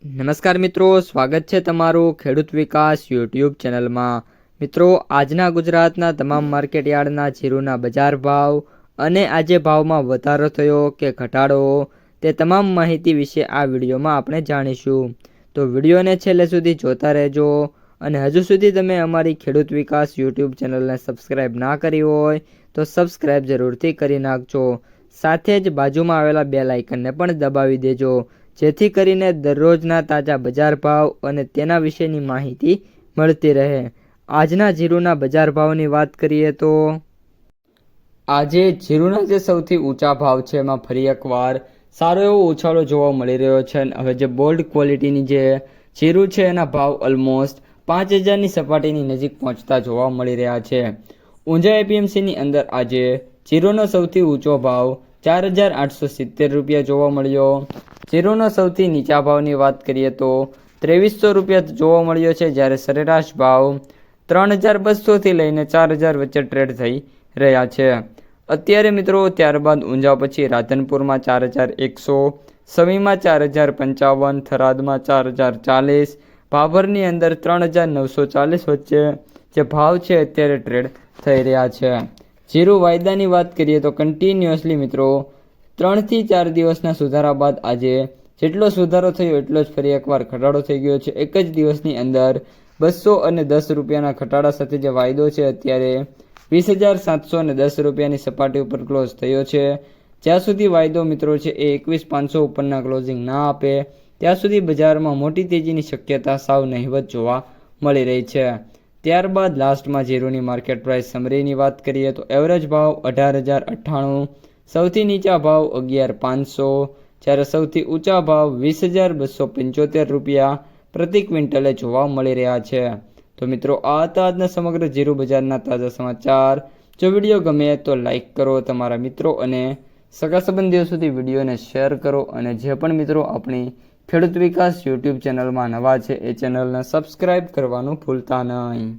નમસ્કાર મિત્રો, સ્વાગત છે તમારું ખેડૂત વિકાસ યુટ્યુબ ચેનલમાં। મિત્રો, આજના ગુજરાતના તમામ માર્કેટયાર્ડના જીરુના બજાર ભાવ અને આજે ભાવમાં વધારો થયો કે ઘટાડો તે તમામ માહિતી વિશે આ વિડીયોમાં આપણે જાણીશું। તો વિડીયોને છેલ્લે સુધી જોતા રહેજો અને હજુ સુધી તમે અમારી ખેડૂત વિકાસ યુટ્યુબ ચેનલને સબસ્ક્રાઈબ ના કરી હોય તો સબસ્ક્રાઈબ જરૂરથી કરી નાખજો। સાથે જ બાજુમાં આવેલા બેલ આઇકનને પણ દબાવી દેજો, જેથી કરીને દરરોજના તાજા બજાર ભાવ અને તેના વિશેની માહિતી મળતી રહે। આજના જીરુના બજાર ભાવની વાત કરીએ તો આજે જીરુના જે સૌથી ઊંચા ભાવ છે એમાં ફરી એકવાર સારો એવો ઉછાળો જોવા મળી રહ્યો છે। અને હવે જે બોલ્ડ ક્વોલિટીની જે જીરું છે એના ભાવ ઓલમોસ્ટ 5000ની સપાટીની નજીક પહોંચતા જોવા મળી રહ્યા છે। ઊંઝા એપીએમસીની અંદર આજે જીરુનો સૌથી ઊંચો ભાવ 4870 રૂપિયા જોવા મળ્યો। જીરુનો સૌથી નીચા ભાવની વાત કરીએ તો 2300 રૂપિયા જોવા મળ્યો છે, જ્યારે સરેરાશ ભાવ 3200થી લઈને 4000 વચ્ચે ટ્રેડ થઈ રહ્યા છે અત્યારે મિત્રો। ત્યારબાદ ઊંઝા પછી રાધનપુરમાં 4100, સમીમાં 4055, થરાદમાં 4040, ભાભરની અંદર 3940 વચ્ચે જે ભાવ છે અત્યારે ટ્રેડ થઈ રહ્યા છે। જીરું વાયદાની વાત કરીએ તો કન્ટિન્યુઅસલી મિત્રો 3 થી 4 દિવસના સુધારા બાદ આજે જેટલો સુધારો થયો એટલો જ ફરી એકવાર ઘટાડો થઈ ગયો છે। એક જ દિવસની અંદર 210 રૂપિયાના ઘટાડા સાથે જે વાયદો છે અત્યારે 20710 રૂપિયાની સપાટી ઉપર ક્લોઝ થયો છે। જ્યાં સુધી વાયદો મિત્રો છે એ 21500 ઉપરના ક્લોઝિંગ ના આપે ત્યાં સુધી બજારમાં મોટી તેજીની શક્યતા સાવ નહિવત જોવા મળી રહી છે। ત્યારબાદ લાસ્ટમાં જીરુની માર્કેટ પ્રાઇસ સમરીની વાત કરીએ તો એવરેજ ભાવ 18098, સૌથી નીચા ભાવ 11500, જ્યારે સૌથી ઊંચા ભાવ 20275 રૂપિયા પ્રતિ ક્વિન્ટલે જોવા મળી રહ્યા છે। તો મિત્રો, આ હતા આજના સમગ્ર જીરું બજારના તાજા સમાચાર। જો વિડીયો ગમે તો લાઈક કરો, તમારા મિત્રો અને સગા સંબંધીઓ સુધી વિડીયોને શેર કરો અને જે પણ મિત્રો આપણી ખેડૂત વિકાસ યુટ્યુબ ચેનલમાં નવા છે એ ચેનલને સબસ્ક્રાઈબ કરવાનું ભૂલતા નહીં।